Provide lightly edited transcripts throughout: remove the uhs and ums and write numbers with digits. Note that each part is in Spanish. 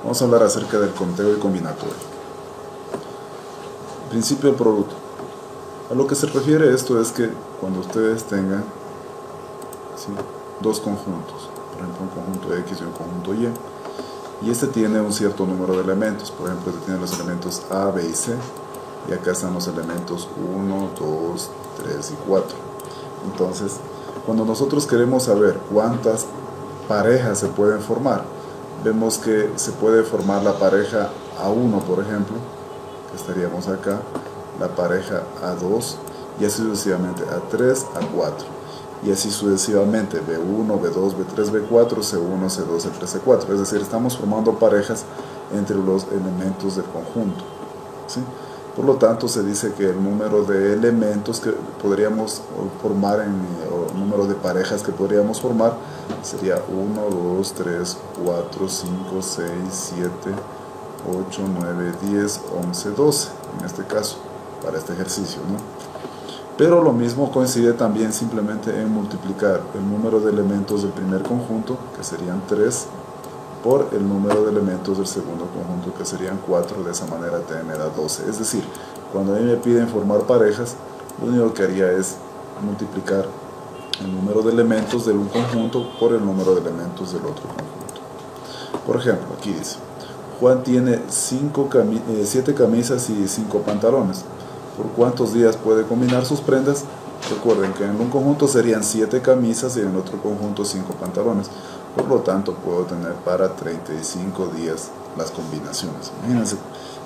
Vamos a hablar acerca del conteo y combinatorio. Principio del producto. A lo que se refiere esto es que cuando ustedes tengan, ¿sí?, dos conjuntos, por ejemplo un conjunto X y un conjunto Y este tiene un cierto número de elementos, por ejemplo este tiene los elementos A, B y C, y acá están los elementos 1, 2, 3 y 4. Entonces, cuando nosotros queremos saber cuántas parejas se pueden formar, vemos que se puede formar la pareja A1, por ejemplo, que estaríamos acá, la pareja A2, y así sucesivamente A3, A4, y así sucesivamente B1, B2, B3, B4, C1, C2, C3, C4. Es decir, estamos formando parejas entre los elementos del conjunto, ¿sí? Por lo tanto, se dice que el número de elementos que podríamos formar, o el número de parejas que podríamos formar, sería 1, 2, 3, 4, 5, 6, 7, 8, 9, 10, 11, 12, en este caso, para este ejercicio, ¿no? Pero lo mismo coincide también simplemente en multiplicar el número de elementos del primer conjunto, que serían 3, por el número de elementos del segundo conjunto, que serían 4, de esa manera te me da 12. Es decir, cuando a mí me piden formar parejas, lo único que haría es multiplicar el número de elementos de un conjunto por el número de elementos del otro conjunto. Por ejemplo, aquí dice, Juan tiene 7 camisas y 5 pantalones. ¿Por cuántos días puede combinar sus prendas? Recuerden que en un conjunto serían 7 camisas y en el otro conjunto 5 pantalones. Por lo tanto, puedo tener para 35 días las combinaciones. Imagínense,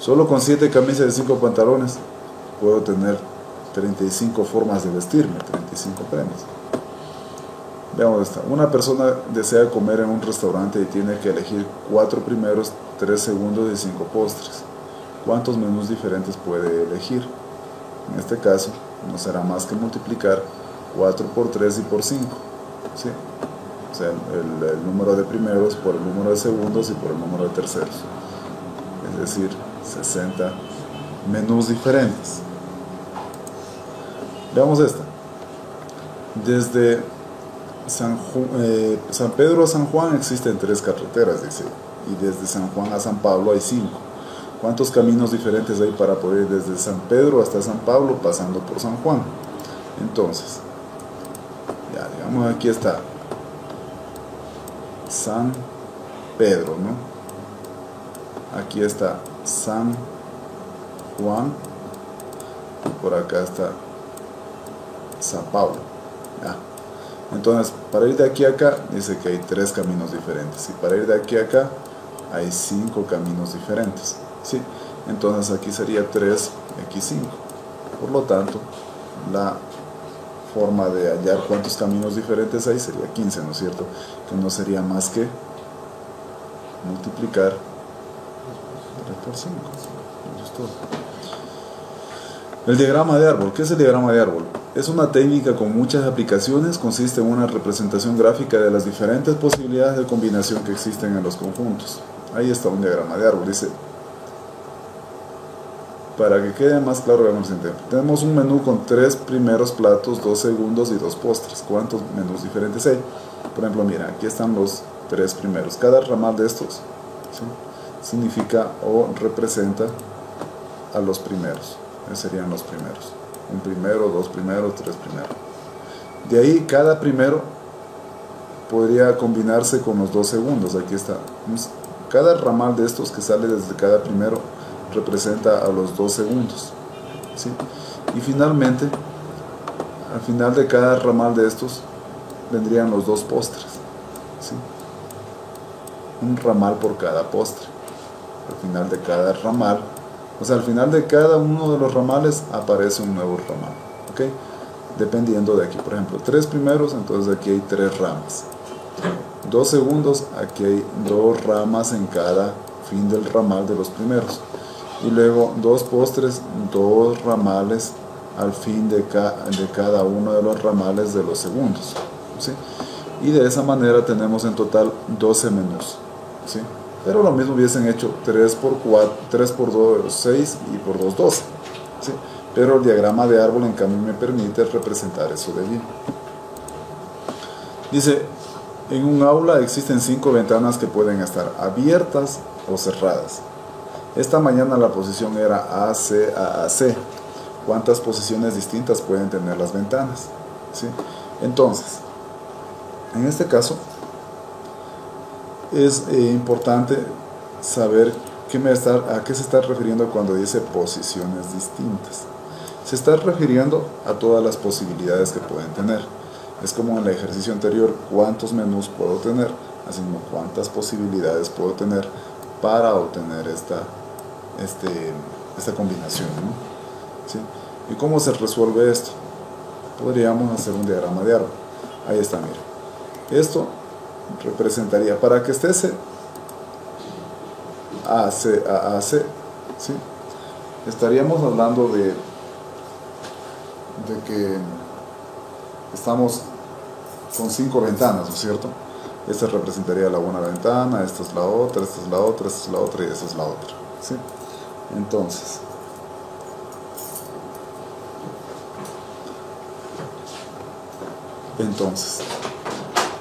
solo con 7 camisas y 5 pantalones puedo tener 35 formas de vestirme, 35 prendas. Veamos esta. Una persona desea comer en un restaurante y tiene que elegir 4 primeros, 3 segundos y 5 postres. ¿Cuántos menús diferentes puede elegir? En este caso, no será más que multiplicar 4 por 3 y por 5, ¿sí? O sea, el número de primeros por el número de segundos y por el número de terceros. Es decir, 60 menús diferentes. Veamos esta. Desde San Pedro a San Juan existen 3 carreteras, dice, y desde San Juan a San Pablo hay 5. ¿Cuántos caminos diferentes hay para poder ir desde San Pedro hasta San Pablo pasando por San Juan? Entonces, ya digamos aquí está San Pedro, ¿no? Aquí está San Juan, y por acá está San Pablo, ¿ya? Entonces, para ir de aquí a acá, dice que hay 3 caminos diferentes, y para ir de aquí a acá, hay 5 caminos diferentes, ¿sí? Entonces aquí sería 3x5. Por lo tanto, la forma de hallar cuántos caminos diferentes hay sería 15, ¿no es cierto? Que no sería más que multiplicar 3 por 5. Eso es todo. El diagrama de árbol. ¿Qué es el diagrama de árbol? Es una técnica con muchas aplicaciones. Consiste en una representación gráfica de las diferentes posibilidades de combinación que existen en los conjuntos. Ahí está un diagrama de árbol. Dice, para que quede más claro, veamos el ejemplo. Tenemos un menú con 3 primeros platos, 2 segundos y 2 postres. ¿Cuántos menús diferentes hay? Por ejemplo, mira, aquí están los 3 primeros. Cada ramal de estos, ¿sí?, significa o representa a los primeros. Esos serían los primeros. Un primero, 2 primeros, 3 primeros. De ahí, cada primero podría combinarse con los 2 segundos. Aquí está. Cada ramal de estos que sale desde cada primero representa a los 2 segundos, ¿sí? Y finalmente, al final de cada ramal de estos vendrían los 2 postres, ¿sí? Un ramal por cada postre. Al final de cada ramal, o sea, al final de cada uno de los ramales aparece un nuevo ramal, ¿ok? Dependiendo de aquí, por ejemplo, 3 primeros, entonces aquí hay 3 ramas. 2 segundos, aquí hay 2 ramas en cada fin del ramal de los primeros. Y luego 2 postres, 2 ramales al fin de cada uno de los ramales de los segundos, ¿sí? Y de esa manera tenemos en total 12 menús, ¿sí? Pero lo mismo hubiesen hecho 3 por 4, 3 por 2, 6 y por 2, 12, ¿sí? Pero el diagrama de árbol en cambio me permite representar eso de allí. Dice, En un aula existen 5 ventanas que pueden estar abiertas o cerradas. Esta mañana la posición era AC a AC. ¿Cuántas posiciones distintas pueden tener las ventanas? ¿Sí? Entonces, en este caso, es importante saber a qué se está refiriendo cuando dice posiciones distintas. Se está refiriendo a todas las posibilidades que pueden tener. Es como en el ejercicio anterior, cuántos menús puedo tener, así como cuántas posibilidades puedo tener para obtener esta combinación, ¿no? ¿Sí? ¿Y cómo se resuelve esto? Podríamos hacer un diagrama de árbol. Ahí está, mira. Esto representaría, para que esté AC a AC, ¿sí? Estaríamos hablando de que estamos con 5 ventanas, ¿no es cierto? Esta representaría la una ventana, esta es la otra, esta es la otra, esta es la otra y esta es la otra, ¿sí? Entonces,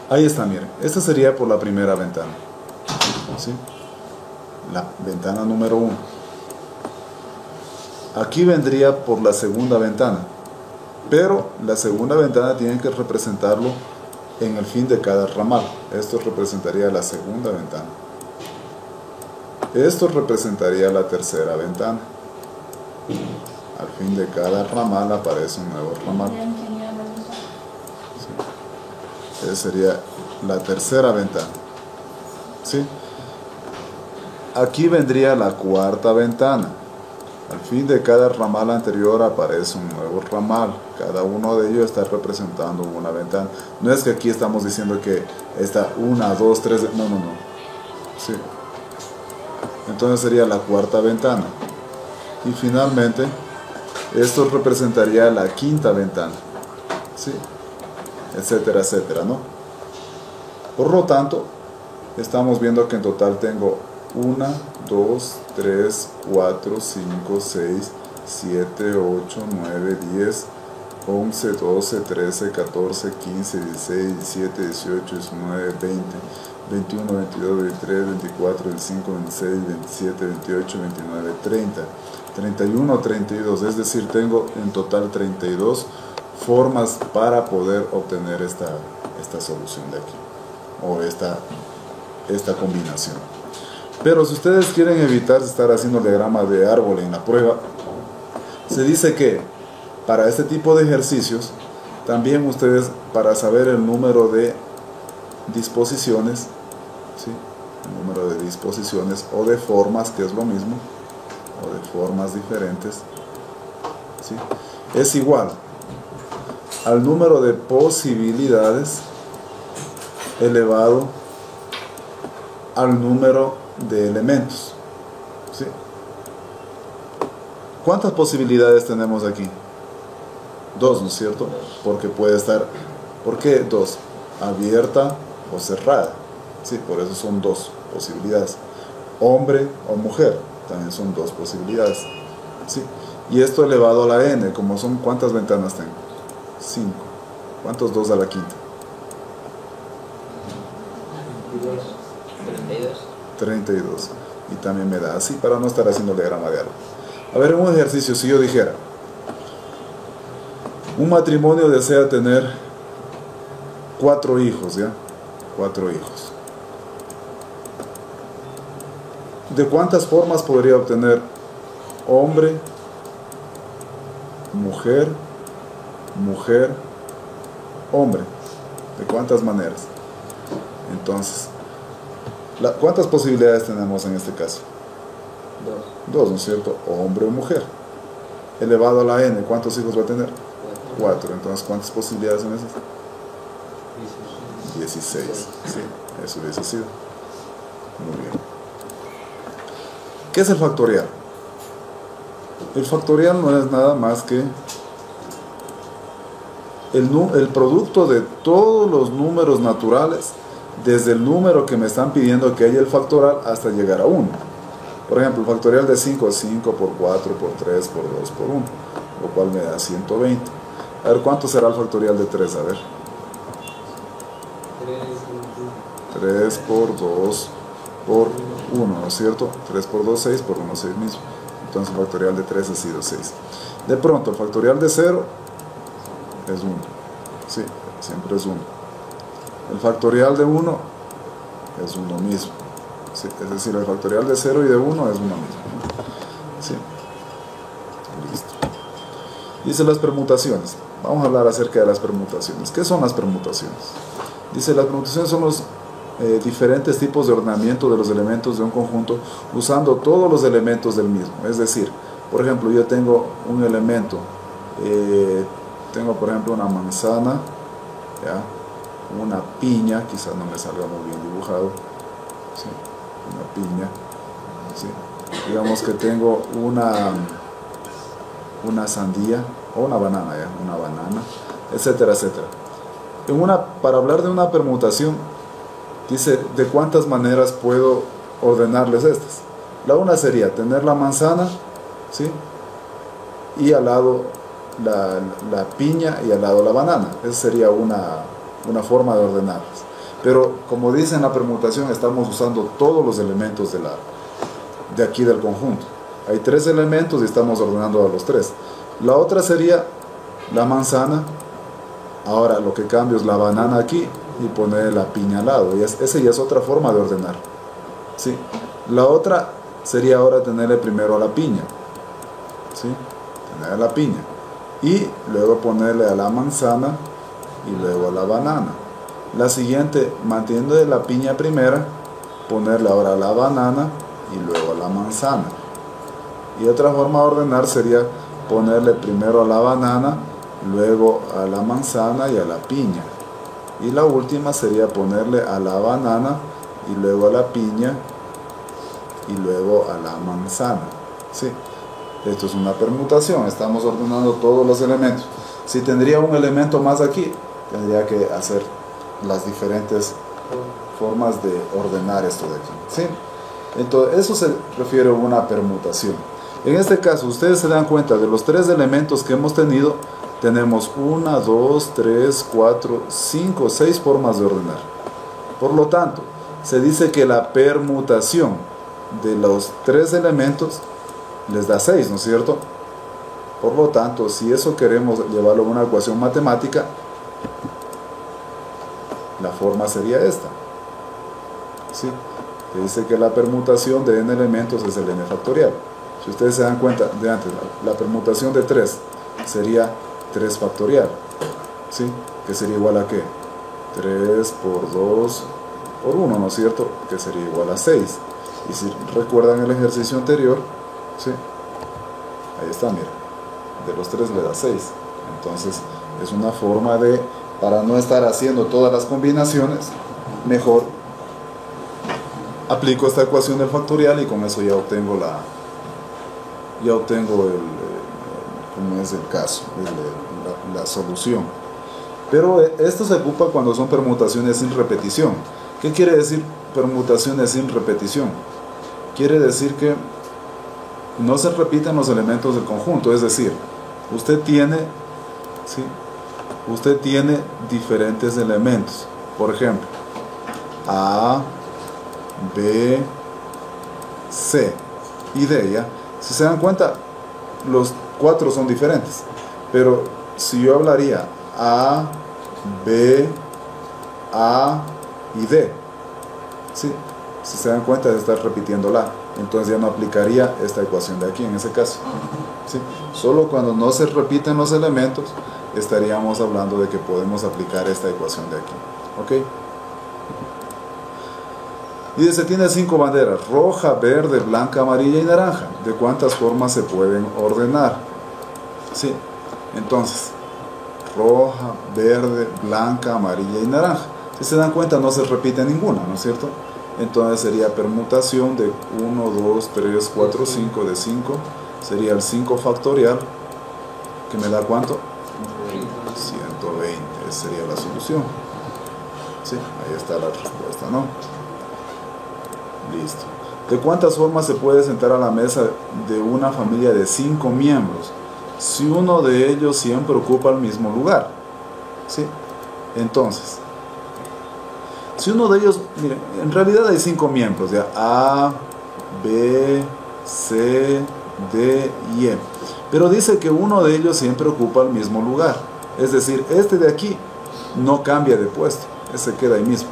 ahí está, miren. Esta sería por la primera ventana, ¿sí? La ventana número 1. Aquí vendría por la segunda ventana, pero la segunda ventana tiene que representarlo en el fin de cada ramal. Esto representaría la segunda ventana. Esto representaría la tercera ventana. Al fin de cada ramal aparece un nuevo ramal. Sí. Esa sería la tercera ventana, ¿sí? Aquí vendría la cuarta ventana. Al fin de cada ramal anterior aparece un nuevo ramal. Cada uno de ellos está representando una ventana. No es que aquí estamos diciendo que está 1, 2, 3... No. Sí. Entonces sería la cuarta ventana. Y finalmente, esto representaría la quinta ventana. ¿Sí? Etcétera, etcétera, ¿no? Por lo tanto, estamos viendo que en total tengo 1, 2, 3, 4, 5, 6, 7, 8, 9, 10, 11, 12, 13, 14, 15, 16, 17, 18, 19, 20, 21, 22, 23, 24, 25, 26, 27, 28, 29, 30, 31, 32. Es decir, tengo en total 32 formas para poder obtener esta solución de aquí, o esta combinación. Pero si ustedes quieren evitar estar haciendo diagrama de árbol en la prueba, se dice que para este tipo de ejercicios, también ustedes, para saber el número de disposiciones, ¿sí? El número de disposiciones o de formas, que es lo mismo, o de formas diferentes, ¿sí? Es igual al número de posibilidades elevado al número de elementos, ¿sí? ¿Cuántas posibilidades tenemos aquí? 2, ¿no es cierto? Porque puede estar, ¿por qué 2? Abierta o cerrada, ¿sí? Por eso son 2 posibilidades. Hombre o mujer, también son 2 posibilidades, ¿sí? Y esto elevado a la n, como son, ¿cuántas ventanas tengo? 5. ¿Cuántos 2 a la quinta? 32. Y también me da así, para no estar haciendo el diagrama de árbol. A ver, en un ejercicio, si yo dijera, un matrimonio desea tener 4 hijos, ¿ya? 4 hijos. ¿De cuántas formas podría obtener hombre, mujer, mujer, hombre? ¿De cuántas maneras? Entonces, ¿cuántas posibilidades tenemos en este caso? 2, ¿no es cierto? Hombre o mujer. Elevado a la n, ¿cuántos hijos va a tener? 4. Entonces, ¿cuántas posibilidades son esas? 16. Sí, eso hubiese sido. Muy bien. ¿Qué es el factorial? El factorial no es nada más que el producto de todos los números naturales, desde el número que me están pidiendo que haya el factorial hasta llegar a 1. Por ejemplo, el factorial de 5 es 5 por 4 por 3 por 2 por 1, lo cual me da 120. A ver, ¿cuánto será el factorial de 3? A ver. 3 por 2 por 1, ¿no es cierto? 3 por 2, 6, por 1, 6 mismo. Entonces el factorial de 3 ha sido 6. De pronto, el factorial de 0 es 1. Sí, siempre es 1. El factorial de 1 es 1 mismo. Sí, es decir, el factorial de 0 y de 1 es 1 mismo. Sí. Listo. Dice las permutaciones. Vamos a hablar acerca de las permutaciones. ¿Qué son las permutaciones? Dice, las permutaciones son los diferentes tipos de ordenamiento de los elementos de un conjunto usando todos los elementos del mismo. Es decir, por ejemplo, yo tengo un elemento, tengo por ejemplo una manzana, ¿ya? Una piña, quizás no me salga muy bien dibujado, ¿sí? Una piña, ¿sí? Digamos que tengo una sandía o una banana, ¿ya? Una banana, etcétera, etcétera. Para hablar de una permutación, dice, ¿de cuántas maneras puedo ordenarles estas? La una sería tener la manzana, ¿sí? Y al lado la piña y al lado la banana. Esa sería una forma de ordenarlas. Pero como dice en la permutación, estamos usando todos los elementos de aquí del conjunto. Hay 3 elementos y estamos ordenando a los 3. La otra sería la manzana. Ahora lo que cambio es la banana aquí y poner la piña al lado. Esa ya es otra forma de ordenar, ¿sí? La otra sería ahora tenerle primero a la piña, ¿sí? Tener a la piña y luego ponerle a la manzana y luego a la banana. La siguiente, manteniendo la piña primera, ponerle ahora a la banana y luego a la manzana. Y otra forma de ordenar sería ponerle primero a la banana, luego a la manzana y a la piña. Y la última sería ponerle a la banana y luego a la piña y luego a la manzana, ¿sí? Esto es una permutación, estamos ordenando todos los elementos. Si tendría un elemento más aquí, tendría que hacer las diferentes formas de ordenar esto de aquí, ¿sí? Entonces eso se refiere a una permutación. En este caso, ustedes se dan cuenta de los 3 elementos que hemos tenido. Tenemos 1, 2, 3, 4, 5, 6 formas de ordenar. Por lo tanto, se dice que la permutación de los 3 elementos les da 6, ¿no es cierto? Por lo tanto, si eso queremos llevarlo a una ecuación matemática, la forma sería esta, ¿sí? Se dice que la permutación de n elementos es el n factorial. Si ustedes se dan cuenta de antes, la permutación de 3 sería 3 factorial, ¿sí? Que sería igual a ¿qué? 3 por 2 por 1, ¿no es cierto? Que sería igual a 6. Y si recuerdan el ejercicio anterior, ¿sí? Ahí está, mira. De los 3 le da 6. Entonces, es una forma de, para no estar haciendo todas las combinaciones, mejor aplico esta ecuación del factorial y con eso ya obtengo como es el caso, la solución. Pero esto se ocupa cuando son permutaciones sin repetición. ¿Qué quiere decir permutaciones sin repetición? Quiere decir que no se repiten los elementos del conjunto, es decir, usted tiene, ¿sí? Usted tiene diferentes elementos, por ejemplo, A, B, C y D, ¿ya? Si se dan cuenta, los 4 son diferentes, pero si yo hablaría A, B, A y D, ¿sí? Si se dan cuenta de estar repitiéndola, entonces ya no aplicaría esta ecuación de aquí en ese caso, ¿sí? Solo cuando no se repiten los elementos estaríamos hablando de que podemos aplicar esta ecuación de aquí, ¿ok? Y dice, tiene 5 banderas, roja, verde, blanca, amarilla y naranja. ¿De cuántas formas se pueden ordenar? Sí, entonces, roja, verde, blanca, amarilla y naranja. Si se dan cuenta, no se repite ninguna, ¿no es cierto? Entonces sería permutación de 1, 2, 3, 4, 5, de 5. Sería el 5 factorial, que me da ¿cuánto? 120, esa sería la solución. Sí, ahí está la respuesta, ¿no? Listo. ¿De cuántas formas se puede sentar a la mesa de una familia de 5 miembros si uno de ellos siempre ocupa el mismo lugar? ¿Sí? Entonces, Si uno de ellos, miren, en realidad hay 5 miembros, ya, A, B, C, D y E. Pero dice que uno de ellos siempre ocupa el mismo lugar. Es decir, este de aquí no cambia de puesto, ese queda ahí mismo.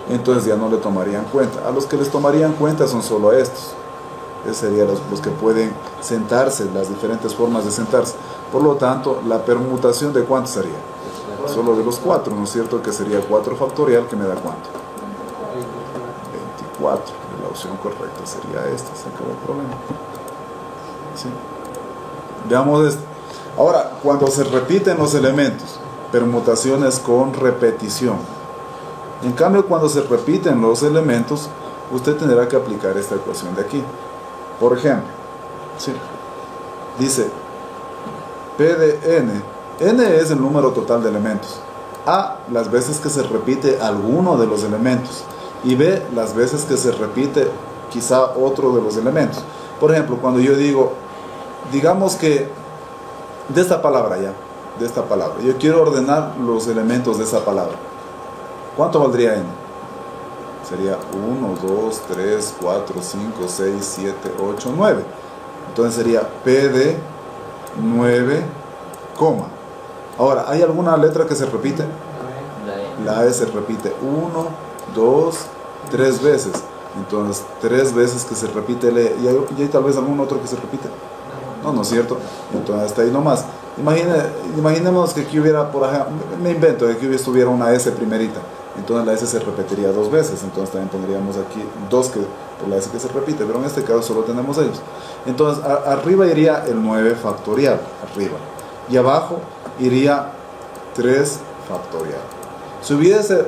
Entonces ya no le tomarían cuenta. A los que les tomarían cuenta son solo a estos. Esos serían los que pueden sentarse, las diferentes formas de sentarse. Por lo tanto, la permutación de ¿cuánto sería? Solo de los 4, ¿no es cierto? Que sería 4 factorial, que me da ¿cuánto? 24. La opción correcta sería esta. Se acabó el problema. ¿Sí? Veamos esto. Ahora, cuando se repiten los elementos, permutaciones con repetición. En cambio, cuando se repiten los elementos, usted tendrá que aplicar esta ecuación de aquí. Por ejemplo, ¿sí? Dice P de n. N es el número total de elementos. A, las veces que se repite alguno de los elementos. Y B, las veces que se repite quizá otro de los elementos. Por ejemplo, cuando yo digo, digamos que de esta palabra ya, de esta palabra, yo quiero ordenar los elementos de esa palabra. ¿Cuánto valdría n? Sería 1, 2, 3, 4, 5, 6, 7, 8, 9. Entonces sería P de 9, coma. Ahora, ¿hay alguna letra que se repite? La E se repite 1, 2, 3 veces. Entonces, 3 veces que se repite el E. ¿Y hay tal vez algún otro que se repite? No, ¿no es cierto? Entonces, hasta ahí nomás. Imaginemos que aquí hubiera, por ejemplo, me invento, que aquí estuviera una S primerita. Entonces la S se repetiría 2 veces. Entonces también pondríamos aquí 2 por la S que se repite. Pero en este caso solo tenemos ellos. Entonces, arriba iría el 9 factorial. Arriba. Y abajo iría 3 factorial. Si hubiese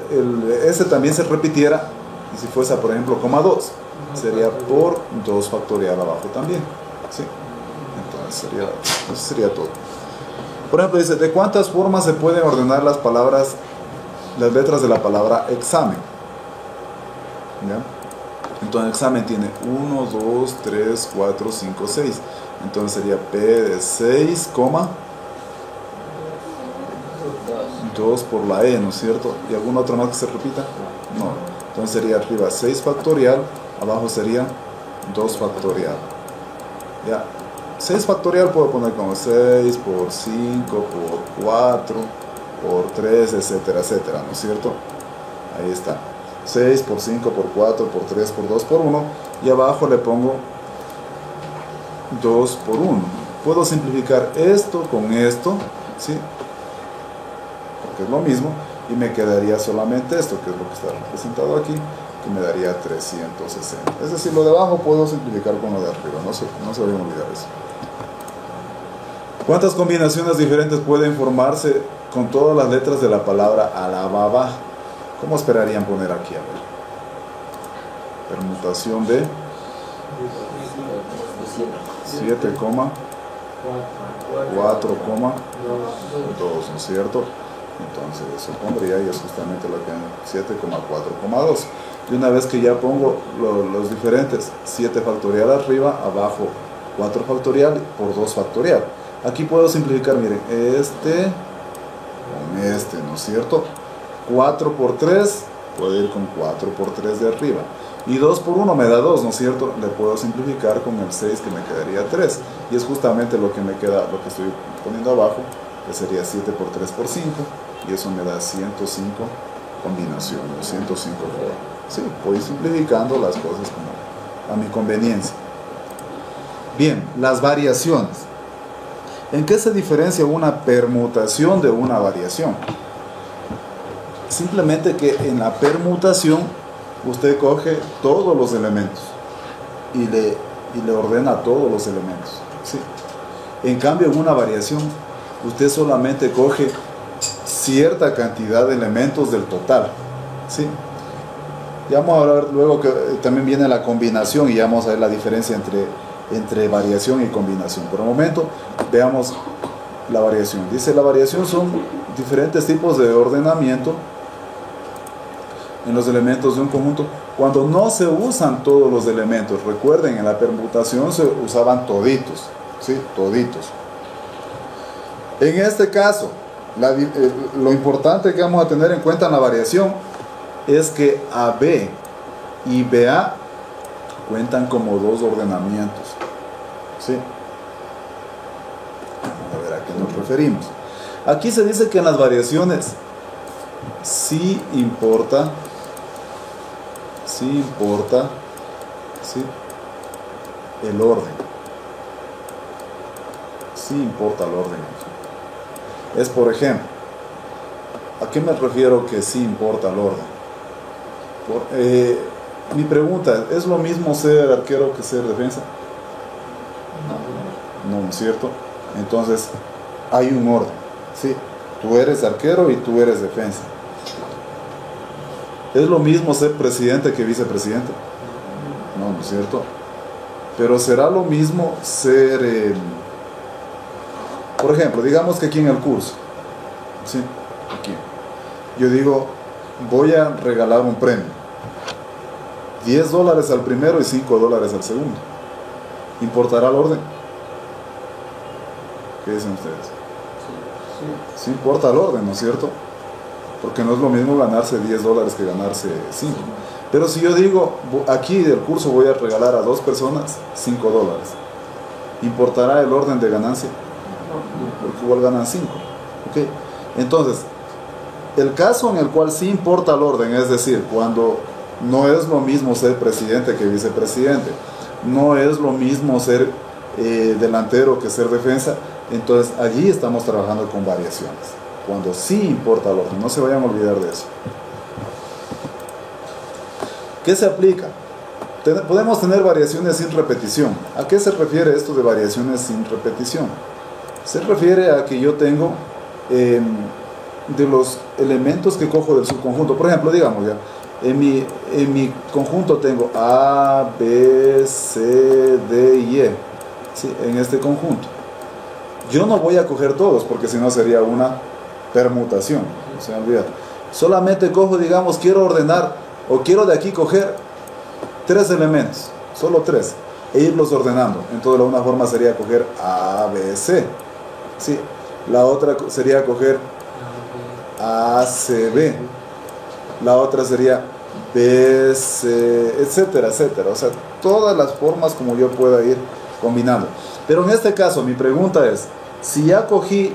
S también se repitiera, y si fuese, por ejemplo, coma 2, sería por 2 factorial abajo también. ¿Sí? Entonces eso sería todo. Por ejemplo, dice, ¿de cuántas formas se pueden ordenar las palabras, las letras de la palabra examen? ¿Ya? Entonces examen tiene 1, 2, 3, 4, 5, 6. Entonces sería P de 6, 2 por la E, ¿no es cierto? ¿Y alguna otra más que se repita? No. Entonces sería arriba 6 factorial, abajo sería 2 factorial. ¿Ya? 6 factorial puedo poner como 6 por 5 por 4 por 3, etcétera, etcétera, ¿no es cierto? Ahí está. 6 por 5 por 4 por 3 por 2 por 1 y abajo le pongo 2 por 1. Puedo simplificar esto con esto, ¿sí? Porque es lo mismo y me quedaría solamente esto, que es lo que está representado aquí, que me daría 360. Es decir, lo de abajo puedo simplificar con lo de arriba, no se vayan a olvidar eso. ¿Cuántas combinaciones diferentes pueden formarse con todas las letras de la palabra Alababa? ¿Cómo esperarían poner aquí? A ver. Permutación de 7, 4, 2, ¿no es cierto? Entonces eso pondría y es justamente lo que es 7,4,2. Y una vez que ya pongo los diferentes, 7 factorial arriba, abajo 4 factorial por 2 factorial. Aquí puedo simplificar, miren, este con este, ¿no es cierto? 4 por 3, puedo ir con 4 por 3 de arriba. Y 2 por 1 me da 2, ¿no es cierto? Le puedo simplificar con el 6, que me quedaría 3. Y es justamente lo que me queda, lo que estoy poniendo abajo, que sería 7 por 3 por 5. Y eso me da 105 combinaciones, 105 formas. Sí, voy simplificando las cosas como a mi conveniencia. Bien, las variaciones. ¿En qué se diferencia una permutación de una variación? Simplemente que en la permutación usted coge todos los elementos y le ordena todos los elementos, ¿sí? En cambio, en una variación usted solamente coge cierta cantidad de elementos del total, ¿sí? Ya vamos a ver luego que también viene la combinación y ya vamos a ver la diferencia entre variación y combinación. Por el momento veamos la variación. Dice, la variación son diferentes tipos de ordenamiento en los elementos de un conjunto cuando no se usan todos los elementos. Recuerden, en la permutación se usaban toditos, ¿sí? Toditos. En este caso, lo importante que vamos a tener en cuenta en la variación es que AB y BA cuentan como dos ordenamientos. ¿Sí? Vamos a ver a qué nos referimos. Aquí se dice que en las variaciones sí importa, ¿sí? El orden. Sí importa el orden. Es, por ejemplo, ¿a qué me refiero que sí importa el orden? Mi pregunta, ¿es lo mismo ser arquero que ser defensa? No, ¿no es cierto? Entonces, hay un orden, ¿sí? Tú eres arquero y tú eres defensa. ¿Es lo mismo ser presidente que vicepresidente? No, ¿no es cierto? Pero será lo mismo ser, por ejemplo, digamos que aquí en el curso, ¿sí? Aquí, yo digo, voy a regalar un premio, $10 al primero y $5 al segundo. ¿Importará el orden? ¿Qué dicen ustedes? Sí importa el orden, ¿no es cierto? Porque no es lo mismo ganarse $10 que ganarse 5. Pero si yo digo, aquí del curso voy a regalar a 2 personas $5, ¿importará el orden de ganancia? Porque igual ganan 5. ¿Okay? Entonces, el caso en el cual sí importa el orden, es decir, cuando no es lo mismo ser presidente que vicepresidente, no es lo mismo ser delantero que ser defensa, entonces allí estamos trabajando con variaciones, cuando sí importa el orden. No se vayan a olvidar de eso. ¿Qué se aplica? Podemos tener variaciones sin repetición. ¿A qué se refiere esto de variaciones sin repetición? Se refiere a que yo tengo de los elementos que cojo del subconjunto. Por ejemplo, digamos ya, en mi conjunto tengo A, B, C, D y E. ¿Sí? En este conjunto. Yo no voy a coger todos, porque si no sería una permutación. No se olvida. Solamente cojo, digamos, quiero ordenar, o quiero de aquí coger 3 elementos, solo 3, e irlos ordenando. Entonces una forma sería coger A, B, C. ¿Sí? La otra sería coger A, C, B. La otra sería B, C, etcétera, etcétera. O sea, todas las formas como yo pueda ir combinando. Pero en este caso, mi pregunta es, si ya cogí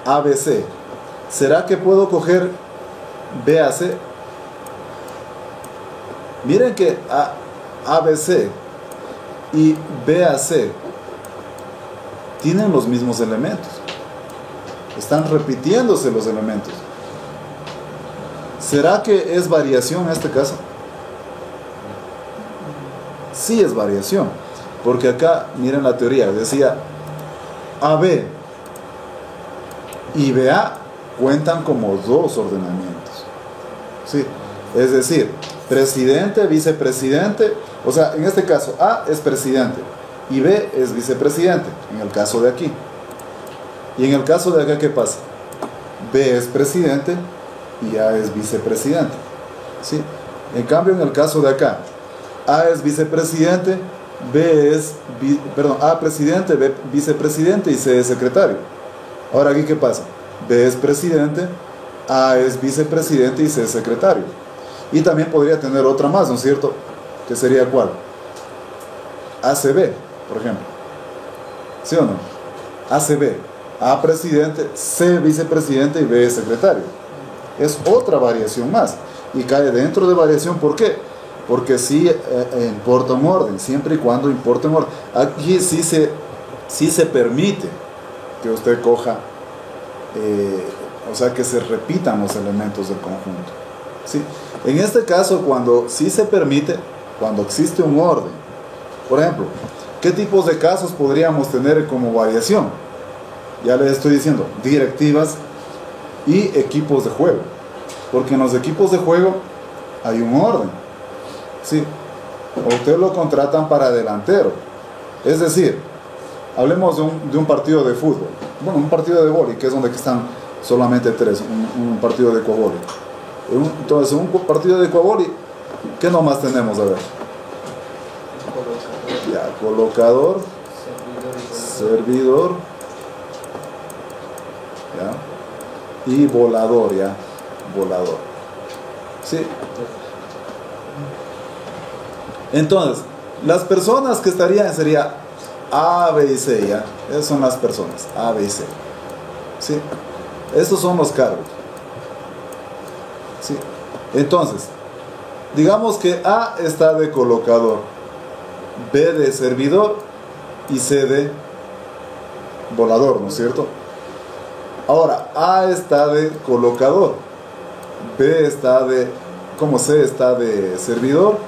A, B, C, ¿será que puedo coger B, A, C? Miren que A, B, C y B, A, C tienen los mismos elementos. Están repitiéndose los elementos. ¿Será que es variación en este caso? Sí es variación. Porque acá, miren la teoría, decía AB y BA cuentan como 2 ordenamientos. ¿Sí? Es decir, presidente, vicepresidente, o sea, en este caso A es presidente y B es vicepresidente, en el caso de aquí. Y en el caso de acá, ¿qué pasa? B es presidente y A es vicepresidente. ¿Sí? En cambio, en el caso de acá, A es vicepresidente, A presidente, B vicepresidente y C es secretario. Ahora aquí, ¿qué pasa? B es presidente, A es vicepresidente y C es secretario. Y también podría tener otra más, ¿no es cierto? ¿Que sería cuál? ACB, por ejemplo. ¿Sí o no? ACB, A presidente, C vicepresidente y B secretario. Es otra variación más. Y cae dentro de variación, ¿por qué? Porque sí importa un orden, siempre y cuando importe un orden. Aquí sí se permite que usted coja, o sea, que se repitan los elementos del conjunto. ¿Sí? En este caso, cuando sí se permite, cuando existe un orden. Por ejemplo, ¿qué tipos de casos podríamos tener como variación? Ya les estoy diciendo, directivas y equipos de juego. Porque en los equipos de juego hay un orden. ¿Sí? O usted lo contratan para delantero. Es decir, hablemos de un partido de fútbol. Bueno, un partido de vóley, que es donde están solamente 3, un partido de ecuavóley. Entonces, un partido de ecuavóley, ¿qué nomás tenemos? A ver. Ya, colocador, servidor, ya, y volador, ya, volador. ¿Sí? Entonces, las personas que estarían sería A, B y C, ¿ya? Esas son las personas, A, B y C. ¿Sí? Estos son los cargos. ¿Sí? Entonces, digamos que A está de colocador, B de servidor y C de volador, ¿no es cierto? Ahora, A está de colocador, B está de, como C está de servidor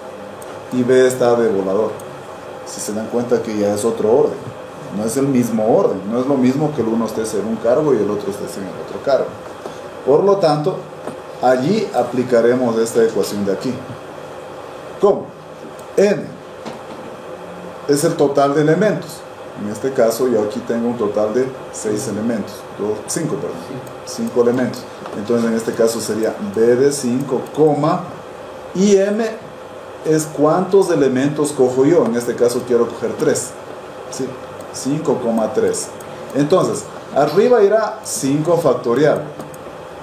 y B está de volador. Si se dan cuenta que ya es otro orden, no es el mismo orden, no es lo mismo que el uno esté en un cargo y el otro esté en el otro cargo. Por lo tanto, allí aplicaremos esta ecuación de aquí. ¿Cómo? N es el total de elementos. En este caso yo aquí tengo un total de 6 elementos, 5 elementos. Entonces en este caso sería B de 5, y M es cuántos elementos cojo yo. En este caso quiero coger 3. ¿Sí? 5,3. Entonces, arriba irá 5 factorial.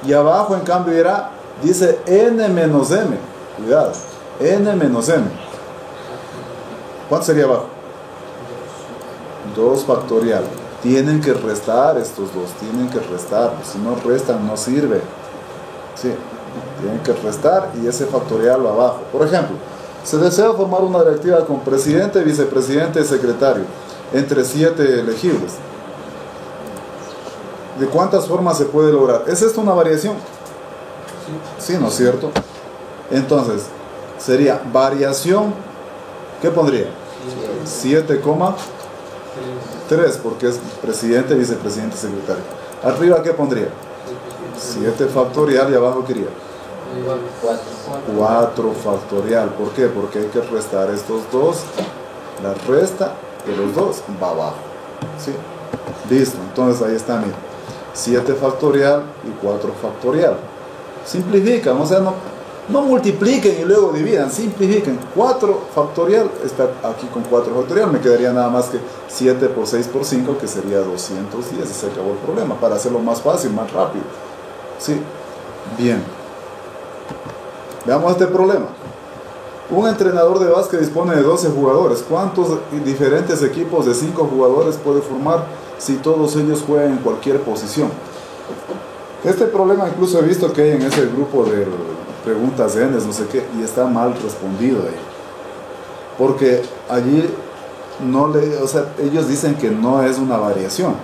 Y abajo en cambio irá, dice N menos M. Cuidado, N menos M. ¿Cuánto sería abajo? 2 factorial. Tienen que restar estos dos, tienen que restar. Si no restan, no sirve. Sí, tienen que restar y ese factorial va abajo. Por ejemplo, se desea formar una directiva con presidente, vicepresidente y secretario entre 7 elegibles. ¿De cuántas formas se puede lograr? ¿Es esto una variación? Sí, ¿no es cierto? Entonces, sería variación, ¿qué pondría? 7,3, porque es presidente, vicepresidente, secretario. Arriba, ¿qué pondría? 7 factorial y abajo, ¿qué iría? 4 factorial. ¿Por qué? Porque hay que restar estos dos. La resta de los dos va abajo. ¿Sí? Listo. Entonces ahí está, mira. 7 factorial y 4 factorial. Simplifican, o sea, no multipliquen y luego dividan, simplifiquen. 4 factorial está aquí con 4 factorial. Me quedaría nada más que 7 por 6 por 5, que sería 210. Y se acabó el problema, para hacerlo más fácil, más rápido. ¿Sí? Bien. Veamos este problema. Un entrenador de básquet dispone de 12 jugadores. ¿Cuántos diferentes equipos de 5 jugadores puede formar si todos ellos juegan en cualquier posición? Este problema incluso he visto que hay en ese grupo de preguntas N, no sé qué, y está mal respondido ahí. Porque allí o sea, ellos dicen que no es una variación,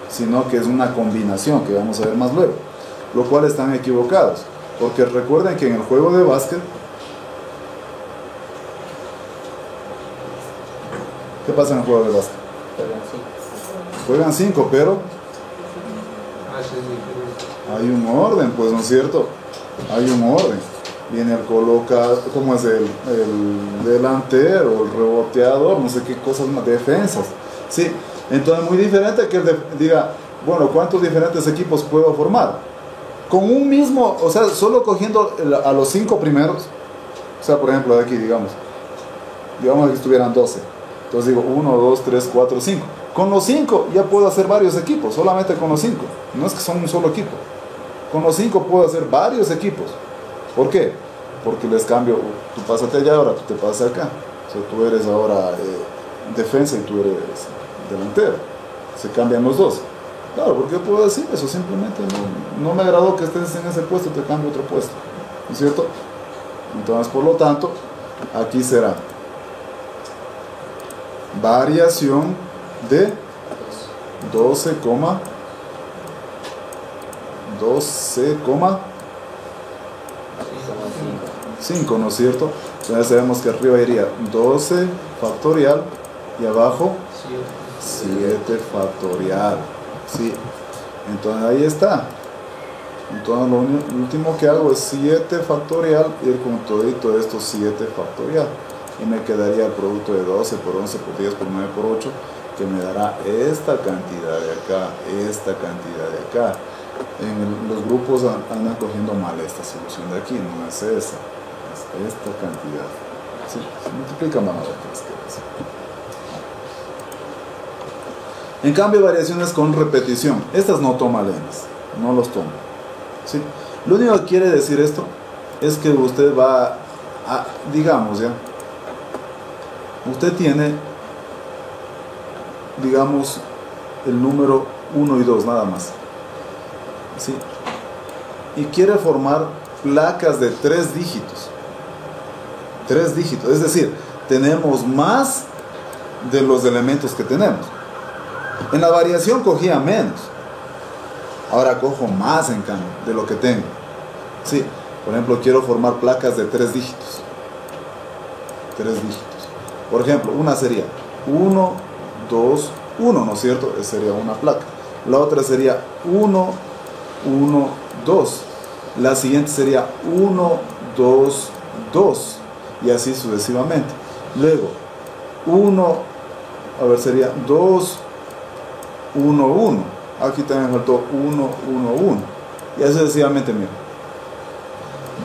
sino que es una combinación, que vamos a ver más luego. Lo cual están equivocados. Porque recuerden que en el juego de básquet, ¿qué pasa en el juego de básquet? Juegan 5, pero hay un orden, pues, ¿no es cierto? Hay un orden. Viene el colocador, ¿cómo es? El delantero, el reboteador, no sé qué cosas más, defensas. Sí, entonces muy diferente que diga, bueno, ¿cuántos diferentes equipos puedo formar? Con un mismo, o sea, solo cogiendo a los 5 primeros, o sea, por ejemplo, de aquí, digamos que estuvieran 12. Entonces digo 1, 2, 3, 4, 5. Con los 5 ya puedo hacer varios equipos, solamente con los 5. No es que son un solo equipo. Con los 5 puedo hacer varios equipos. ¿Por qué? Porque les cambio, tú pásate allá, ahora tú te pasas acá. O sea, tú eres ahora defensa y tú eres delantero. Se cambian los dos. Claro, porque yo puedo decir eso, simplemente no me agradó que estés en ese puesto, te cambio otro puesto. ¿No es cierto? Entonces, por lo tanto, aquí será variación de 12,5, ¿no es cierto? Entonces sabemos que arriba iría 12 factorial y abajo 7 factorial. Sí, entonces ahí está. Entonces lo último que hago es 7 factorial, ir con todito estos 7 factorial, y me quedaría el producto de 12 por 11 por 10 por 9 por 8, que me dará esta cantidad de acá, esta cantidad de acá. En los grupos andan cogiendo mal esta solución de aquí, no es esa, es esta cantidad. Sí, se multiplica más que es. En cambio, variaciones con repetición, estas no toma lemas, no los tomo. ¿Sí? Lo único que quiere decir esto es que usted va a, digamos, ya, usted tiene, digamos, el número 1 y 2 nada más, ¿sí? Y quiere formar placas de 3 dígitos. 3 dígitos, es decir, tenemos más de los elementos que tenemos. En la variación cogía menos, ahora cojo más en cambio de lo que tengo. Sí, por ejemplo, quiero formar placas de 3 dígitos. 3 dígitos. Por ejemplo, una sería 1, 2, 1, ¿no es cierto? Esa sería una placa. La otra sería 1, 1, 2. La siguiente sería 1, 2, 2. Y así sucesivamente. Luego, 1, a ver, sería 2, 1, 1. Aquí también faltó 1, 1, 1. Y así sucesivamente, mira.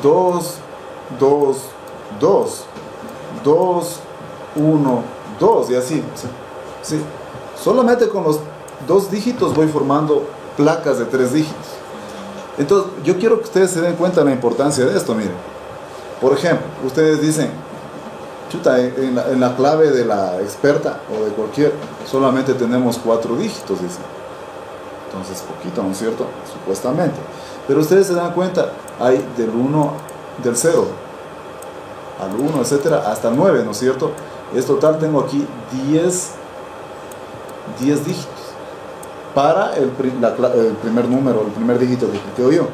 2, 2, 2. 2, 1, 2. Y así. ¿Sí? Solamente con los 2 dígitos voy formando placas de 3 dígitos. Entonces, yo quiero que ustedes se den cuenta de la importancia de esto, miren. Por ejemplo, ustedes dicen, chuta, en la clave de la experta o de cualquier, solamente tenemos 4 dígitos, dicen. Entonces, poquito, ¿no es cierto? Supuestamente. Pero ustedes se dan cuenta, hay del 1, del 0 al 1, etcétera, hasta 9, ¿no es cierto? Es total, tengo aquí 10 dígitos. Para el primer número, el primer dígito que quedó yo.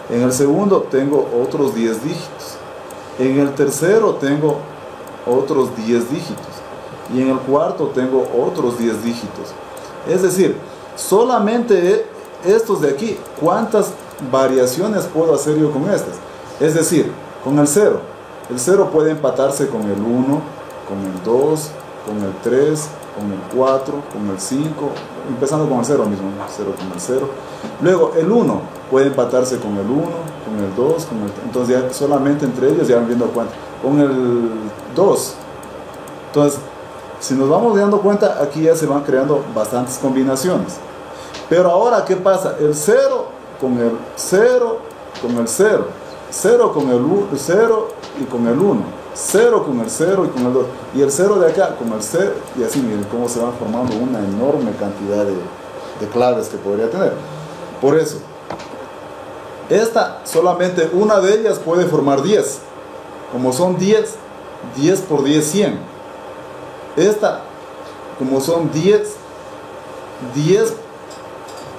En el segundo tengo otros 10 dígitos. En el tercero tengo otros 10 dígitos. Y en el cuarto tengo otros 10 dígitos. Es decir, solamente estos de aquí, ¿cuántas variaciones puedo hacer yo con estas? Es decir, con el 0. El 0 puede empatarse con el 1, con el 2, con el 3, con el 4, con el 5, empezando con el 0 mismo, 0 con el 0. Luego el 1 puede empatarse con el 1, con el 2, con el 3. Entonces ya solamente entre ellos ya van viendo cuánto. Con el 2. Entonces, si nos vamos dando cuenta, aquí ya se van creando bastantes combinaciones. Pero ahora, ¿qué pasa? El 0 con el 0, con el 0. 0 con el 0 y con el 1. 0 con el 0 y con el 2. Y el 0 de acá con el 0. Y así miren cómo se van formando una enorme cantidad de claves que podría tener. Por eso, esta solamente una de ellas puede formar 10. Como son 10, 10 por 10, 100. Esta, como son 10, 10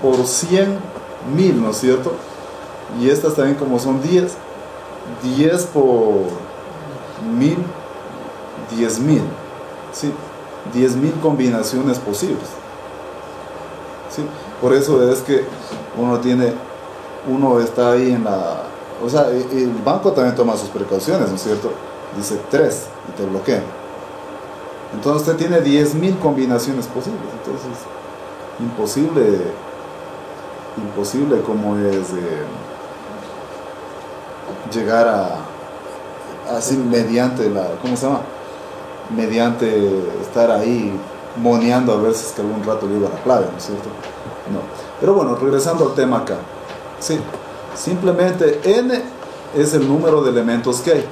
por 100, 1000, ¿no es cierto? Y estas también como son 10, 10 por 1000, 10.000, ¿sí? 10.000 combinaciones posibles, ¿sí? Por eso es que uno está ahí en la... O sea, el banco también toma sus precauciones, ¿no es cierto? Dice 3 y te bloquea. Entonces usted tiene 10.000 combinaciones posibles. Entonces, imposible como es llegar a así mediante la, ¿cómo se llama? Mediante estar ahí moneando a veces que algún rato lleva la clave, ¿no es cierto? No. Pero bueno, regresando al tema acá. Sí, simplemente n es el número de elementos que hay.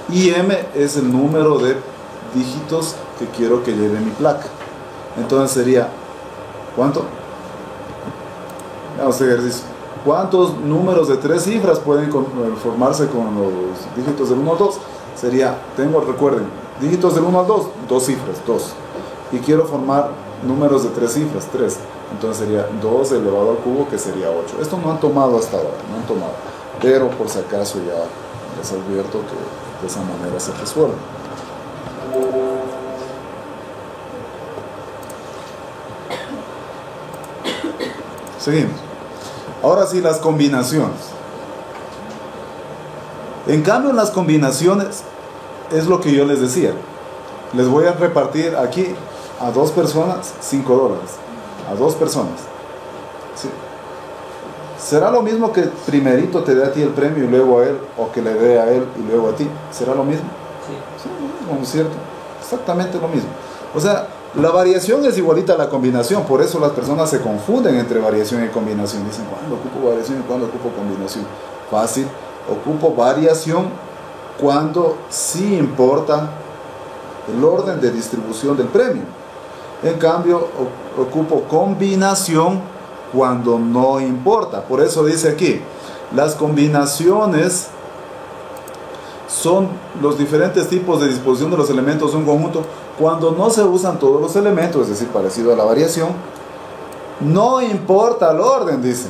Y m es el número de dígitos que quiero que lleve mi placa. Entonces sería, ¿cuánto? Vamos a hacer ejercicio. ¿Cuántos números de 3 cifras pueden formarse con los dígitos del 1 al 2? Sería, recuerden, dígitos del 1 al 2, 2 cifras, 2. Y quiero formar números de 3 cifras, 3. Entonces sería 2 elevado al cubo, que sería 8. Esto no han tomado hasta ahora, no han tomado. Pero por si acaso ya les advierto que de esa manera se resuelve. Seguimos. Ahora sí, las combinaciones. En cambio, en las combinaciones es lo que yo les decía. Les voy a repartir aquí a 2 personas $5. A 2 personas. ¿Sí? ¿Será lo mismo que primerito te dé a ti el premio y luego a él? ¿O que le dé a él y luego a ti? ¿Será lo mismo? Sí, lo mismo, ¿cierto? Exactamente lo mismo. O sea, la variación es igualita a la combinación. Por eso las personas se confunden entre variación y combinación. Dicen, ¿cuándo ocupo variación y cuándo ocupo combinación? Fácil. Ocupo variación cuando sí importa el orden de distribución del premio. En cambio, ocupo combinación cuando no importa. Por eso dice aquí, las combinaciones son los diferentes tipos de disposición de los elementos de un conjunto cuando no se usan todos los elementos, es decir, parecido a la variación. No importa el orden, dice.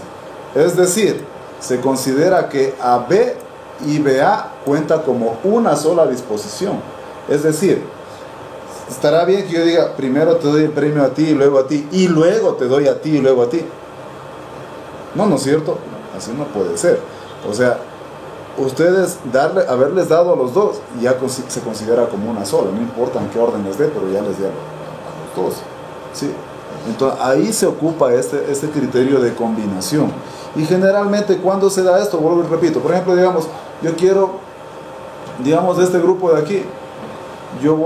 Es decir, se considera que AB y BA cuenta como una sola disposición. Es decir, estará bien que yo diga, primero te doy el premio a ti y luego a ti, y luego te doy a ti y luego a ti. No, ¿no es cierto? Así no puede ser. O sea, ustedes haberles dado a los dos, ya se considera como una sola. No importa en qué orden les dé, pero ya les di a los dos. ¿Sí? Entonces ahí se ocupa este criterio de combinación. Y generalmente cuando se da esto, vuelvo y repito, por ejemplo, digamos, yo quiero, digamos, de este grupo de aquí, yo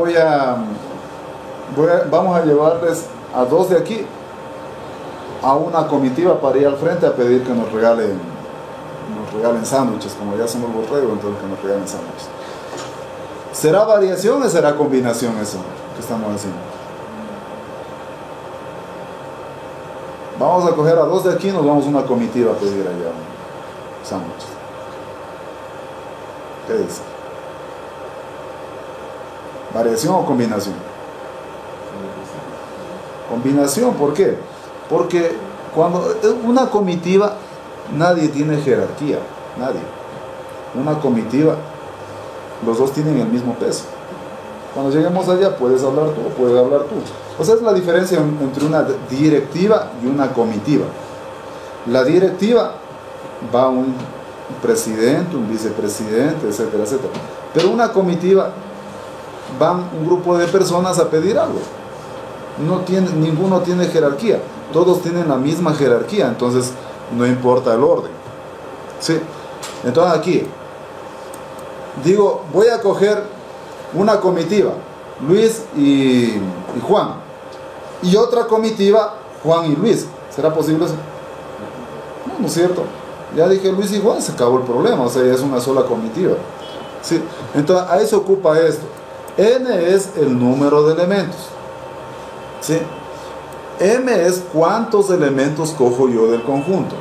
vamos a llevarles a dos de aquí a una comitiva para ir al frente a pedir que nos regalen sándwiches, como ya somos borregos, entonces que nos regalen sándwiches. ¿Será variación o será combinación eso que estamos haciendo? Vamos a coger a dos de aquí y nos vamos a una comitiva a pedir allá sándwiches. ¿Qué dice? ¿Variación o combinación? Combinación, ¿por qué? Porque cuando es una comitiva, nadie tiene jerarquía, nadie. Una comitiva, los dos tienen el mismo peso. Cuando lleguemos allá, puedes hablar tú o puedes hablar tú. O sea, es la diferencia entre una directiva y una comitiva. La directiva va un presidente, un vicepresidente, etcétera, etcétera. Pero una comitiva van un grupo de personas a pedir algo. Ninguno tiene jerarquía. Todos tienen la misma jerarquía, entonces no importa el orden. ¿Sí? Entonces aquí, digo, voy a coger una comitiva, Luis y Juan, y otra comitiva, Juan y Luis. ¿Será posible eso? No, no es cierto. Ya dije Luis y Juan, se acabó el problema, o sea, ya es una sola comitiva. ¿Sí? Entonces, ahí se ocupa esto. N es el número de elementos. ¿Sí? M es cuántos elementos cojo yo del conjunto.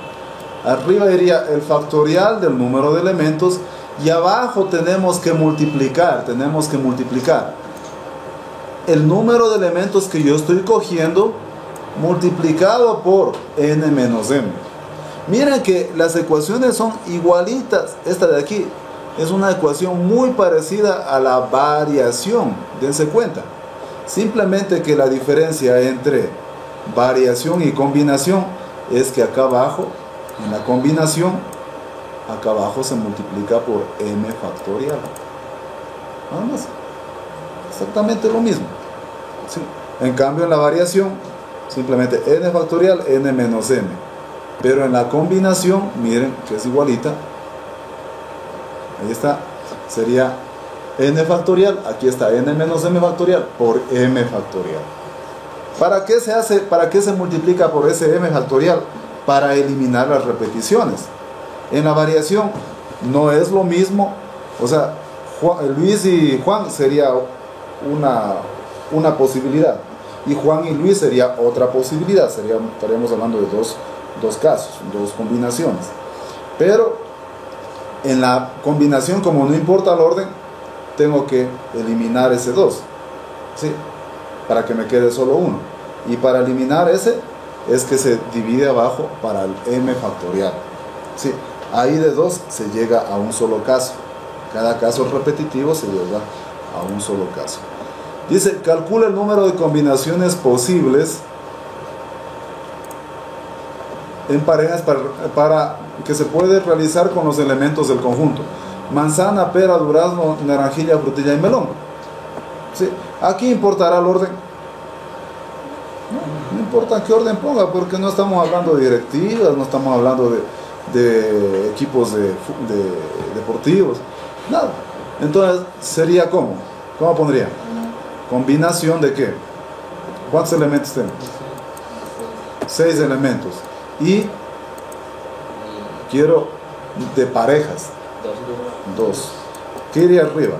Arriba iría el factorial del número de elementos y abajo tenemos que multiplicar el número de elementos que yo estoy cogiendo multiplicado por n menos m. Miren que las ecuaciones son igualitas. Esta de aquí es una ecuación muy parecida a la variación, dense cuenta. Simplemente que la diferencia entre variación y combinación es que acá abajo, en la combinación, acá abajo se multiplica por m factorial. Nada más. Exactamente lo mismo. ¿Sí? En cambio, en la variación, simplemente n factorial, n menos m. Pero en la combinación, miren que es igualita. Ahí está. Sería n factorial, aquí está n menos m factorial por m factorial. ¿Para qué se hace? ¿Para qué se multiplica por ese m factorial? Para eliminar las repeticiones. En la variación no es lo mismo, o sea, Luis y Juan sería una posibilidad, y Juan y Luis sería otra posibilidad. Estaríamos hablando de dos casos, dos combinaciones. Pero en la combinación, como no importa el orden, tengo que eliminar ese 2, ¿sí? Para que me quede solo uno. Y para eliminar ese es que se divide abajo para el m factorial, ¿sí? Ahí de 2 se llega a un solo caso. Cada caso repetitivo se llega a un solo caso. Dice, calcula el número de combinaciones posibles en parejas para que se puede realizar con los elementos del conjunto. Manzana, pera, durazno, naranjilla, frutilla y melón. ¿Sí? Aquí importará el orden. No importa qué orden ponga, porque no estamos hablando de directivas, no estamos hablando de equipos deportivos, nada. Entonces sería ¿cómo? ¿Cómo pondría? Combinación de ¿qué? ¿Cuántos elementos tenemos? 6 elementos. Y quiero de parejas. 2. ¿Qué iría arriba?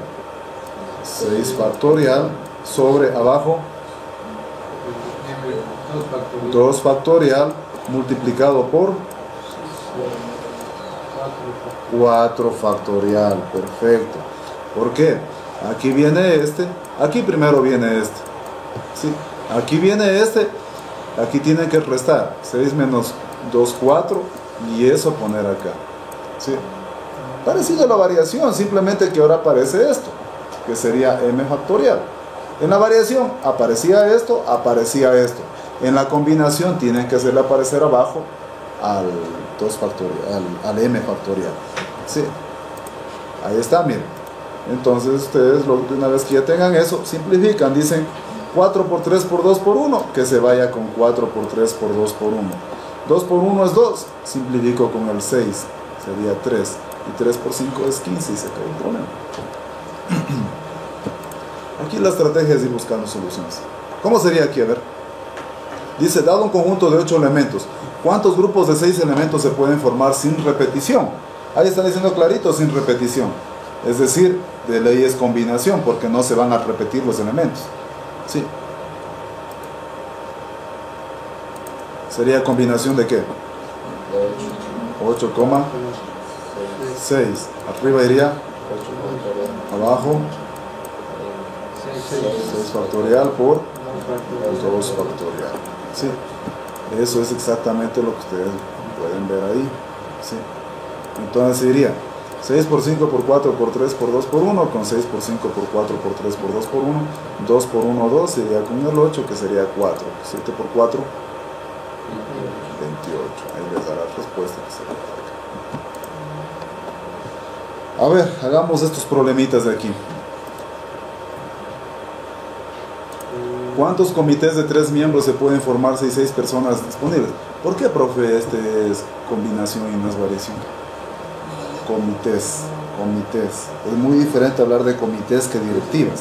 6 factorial sobre abajo 2 factorial multiplicado por 4 factorial. Perfecto. ¿Por qué? Aquí viene este, aquí primero viene este. ¿Sí? Aquí viene este, aquí tienen que restar 6 menos 2, 4 y eso poner acá. ¿Sí? Parecido a la variación, simplemente que ahora aparece esto, que sería m factorial. En la variación aparecía esto, aparecía esto. En la combinación tienen que hacerle aparecer abajo al 2 factorial, al m factorial. ¿Sí? Ahí está, miren. Entonces ustedes, una vez que ya tengan eso, simplifican, dicen 4 por 3 por 2 por 1, que se vaya con 4 por 3 por 2 por 1. 2 por 1 es 2, simplifico con el 6, sería 3. Y 3 por 5 es 15 y se acabó el problema. Aquí la estrategia es ir buscando soluciones. ¿Cómo sería aquí? A ver. Dice, dado un conjunto de 8 elementos, ¿cuántos grupos de 6 elementos se pueden formar sin repetición? Ahí están diciendo clarito, sin repetición. Es decir, de ley es combinación, porque no se van a repetir los elementos. Sí. ¿Sería combinación de qué? 8, 6. Arriba iría, abajo 6 factorial por 2 factorial. Sí. Eso es exactamente lo que ustedes pueden ver ahí. Sí. Entonces iría 6 por 5 por 4 por 3 por 2 por 1, con 6 por 5 por 4 por 3 por 2 por 1, 2 por 1, 2, sería con el 8, que sería 4. 7 por 4, 28. Ahí les da la respuesta que se va a dar. A ver, hagamos estos problemitas de aquí. ¿Cuántos comités de 3 miembros se pueden formar si hay 6 personas disponibles? ¿Por qué, profe, este es combinación y no es variación? Comités. Es muy diferente hablar de comités que directivas.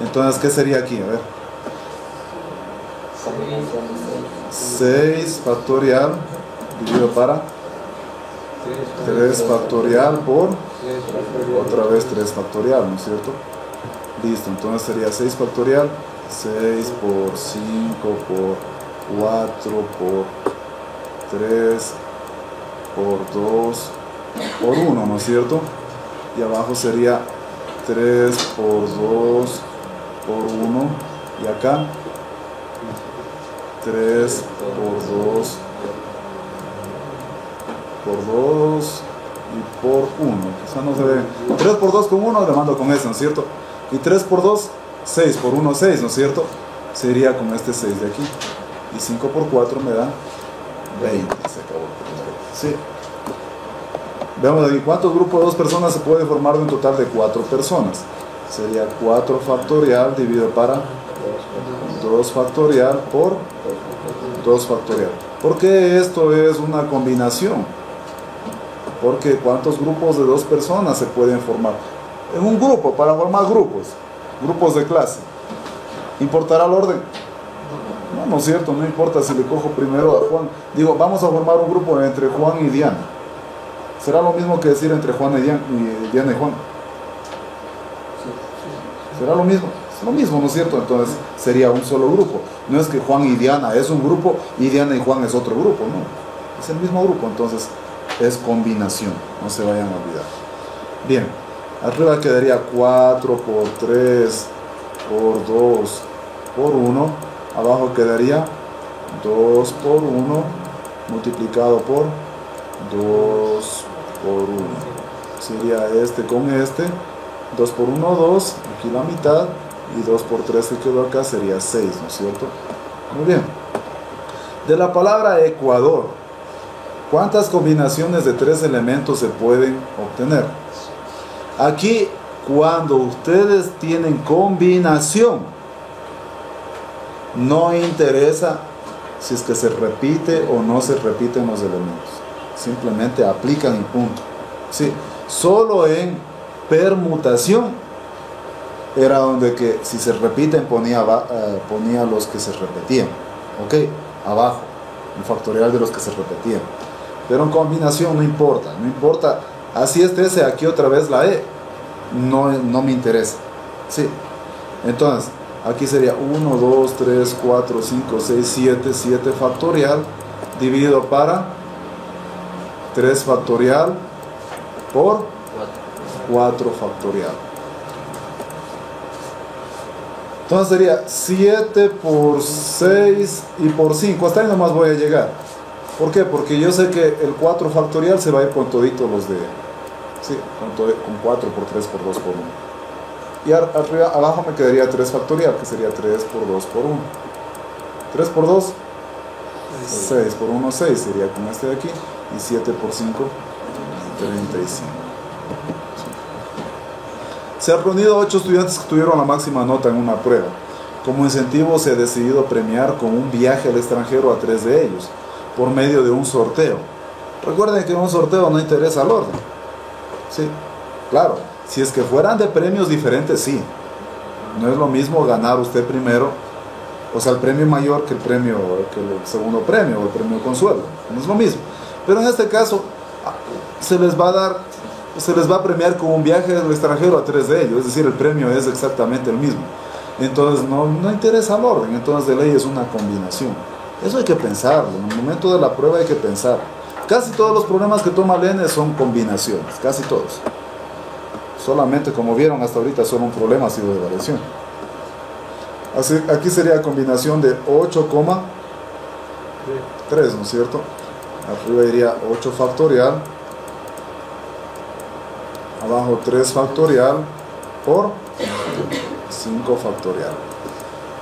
Entonces, ¿qué sería aquí? A ver. 6 factorial dividido para 3 factorial por otra vez 3 factorial, ¿no es cierto? Listo, entonces sería 6 factorial, 6 por 5 por 4 por 3 por 2 por 1, ¿no es cierto? Y abajo sería 3 por 2 por 1 y acá 3 por 2 y por 1. Quizá no se ve. 3 por 2 con 1 le mando con eso, ¿no es cierto? Y 3 por 2, 6 por 1, 6, ¿no es cierto? Sería con este 6 de aquí. Y 5 por 4 me da 20. Se acabó. Sí. Veamos aquí, ¿cuántos grupos de 2 personas se puede formar de un total de 4 personas? Sería 4 factorial dividido para 2 factorial por 2 factorial. ¿Por qué esto es una combinación? Porque ¿cuántos grupos de 2 personas se pueden formar? En un grupo, para formar grupos de clase. ¿Importará el orden? No, no es cierto, no importa si le cojo primero a Juan. Digo, vamos a formar un grupo entre Juan y Diana. ¿Será lo mismo que decir entre Juan y Diana y Juan? ¿Será lo mismo? Es lo mismo, ¿no es cierto? Entonces sería un solo grupo. No es que Juan y Diana es un grupo y Diana y Juan es otro grupo, no. Es el mismo grupo, entonces es combinación. No se vayan a olvidar. Bien, arriba quedaría 4 por 3 por 2 por 1. Abajo quedaría 2 por 1 multiplicado por 2 por 1. Sería este con este. 2 por 1, 2. Aquí la mitad. Y 2 por 3 que quedó acá sería 6, ¿no es cierto? Muy bien. De la palabra Ecuador, ¿cuántas combinaciones de 3 elementos se pueden obtener? Aquí, cuando ustedes tienen combinación, no interesa si es que se repite o no se repiten los elementos. Simplemente aplican y punto. Sí, solo en permutación era donde que si se repiten ponía los que se repetían. Ok, abajo, el factorial de los que se repetían. Pero en combinación no importa Así esté aquí otra vez la E, no me interesa. ¿Sí? Entonces, aquí sería 1, 2, 3, 4, 5, 6, 7, 7 factorial dividido para 3 factorial por 4 factorial. Entonces sería 7 por 6 y por 5. Hasta ahí nomás voy a llegar. ¿Por qué? Porque yo sé que el 4 factorial se va a ir con toditos los de... Sí, con 4 por 3 por 2 por 1. Y arriba, abajo me quedaría 3 factorial, que sería 3 por 2 por 1. 3 por 2, 6 por 1, 6 sería con este de aquí. Y 7 por 5, 35. Se han reunido 8 estudiantes que tuvieron la máxima nota en una prueba. Como incentivo se ha decidido premiar con un viaje al extranjero a 3 de ellos, por medio de un sorteo. Recuerden que un sorteo no interesa al orden. Sí, claro, si es que fueran de premios diferentes, sí. No es lo mismo ganar usted primero, o sea, el premio mayor que el segundo premio o el premio consuelo. No es lo mismo. Pero en este caso, se les va a premiar con un viaje al extranjero a 3 de ellos, es decir, el premio es exactamente el mismo. Entonces no interesa el orden, entonces de ley es una combinación. Eso hay que pensarlo, en el momento de la prueba hay que pensar. Casi todos los problemas que toma el N son combinaciones, casi todos. Solamente, como vieron hasta ahorita, solo un problema ha sido de variación. Así, aquí sería combinación de 8,3, ¿no es cierto? Arriba iría 8 factorial, abajo 3 factorial por 5 factorial.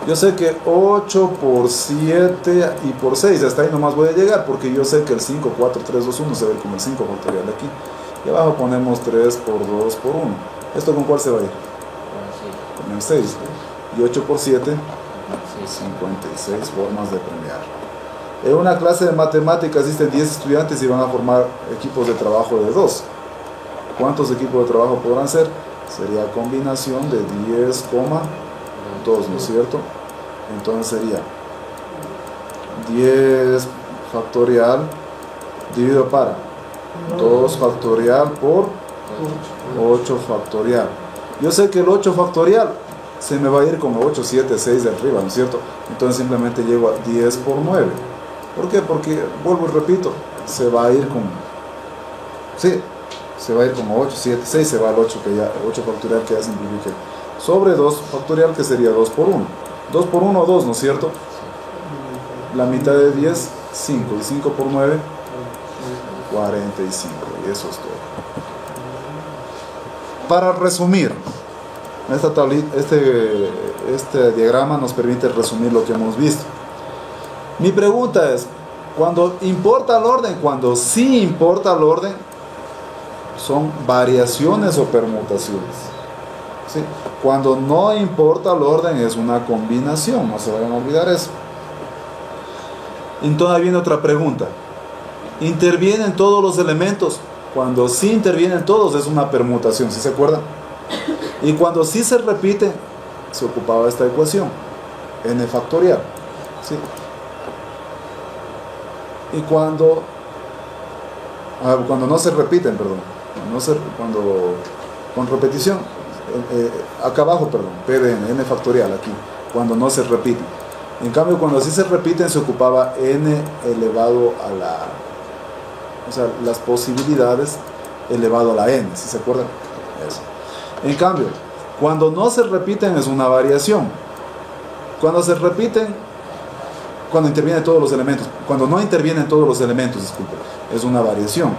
Yo sé que 8 por 7 y por 6, hasta ahí nomás voy a llegar, porque yo sé que el 5, 4, 3, 2, 1 se va a ir con el 5 factorial de aquí. Y abajo ponemos 3 por 2 por 1. ¿Esto con cuál se va a ir? Con el 6. Y 8 por 7, 56 formas de premiar. En una clase de matemáticas existen 10 estudiantes y van a formar equipos de trabajo de 2. ¿Cuántos equipos de trabajo podrán ser? Sería combinación de 10,2, ¿no es cierto? Entonces sería 10 factorial dividido para 2 factorial por 8 factorial. Yo sé que el 8 factorial se me va a ir con 8, 7, 6 de arriba, ¿no es cierto? Entonces simplemente llego a 10 por 9. ¿Por qué? Porque, vuelvo y repito, se va a ir con... Sí, se va a ir como 8, 7, 6, se va al 8, 8 factorial que ya simplifique. Sobre 2 factorial que sería 2 por 1. 2 por 1, 2, ¿no es cierto? La mitad de 10, 5. Y 5 por 9, 45. Y eso es todo. Para resumir, este diagrama nos permite resumir lo que hemos visto. Mi pregunta es, cuando importa el orden, cuando sí importa el orden, ¿son variaciones o permutaciones? ¿Sí? Cuando no importa el orden es una combinación, no se vayan a olvidar eso. Entonces viene otra pregunta. ¿Intervienen todos los elementos? Cuando sí intervienen todos es una permutación, ¿sí se acuerdan? Y cuando sí se repite, se ocupaba esta ecuación, n factorial. ¿Sí? Y cuando no se repiten, perdón, con repetición, acá abajo, perdón, p de n factorial aquí, cuando no se repiten. En cambio, cuando sí se repiten, se ocupaba n elevado a la, o sea, las posibilidades elevado a la n, ¿sí se acuerdan? Eso. En cambio, cuando no se repiten es una variación. Cuando se repiten, cuando intervienen todos los elementos, cuando no intervienen todos los elementos, disculpe, es una variación.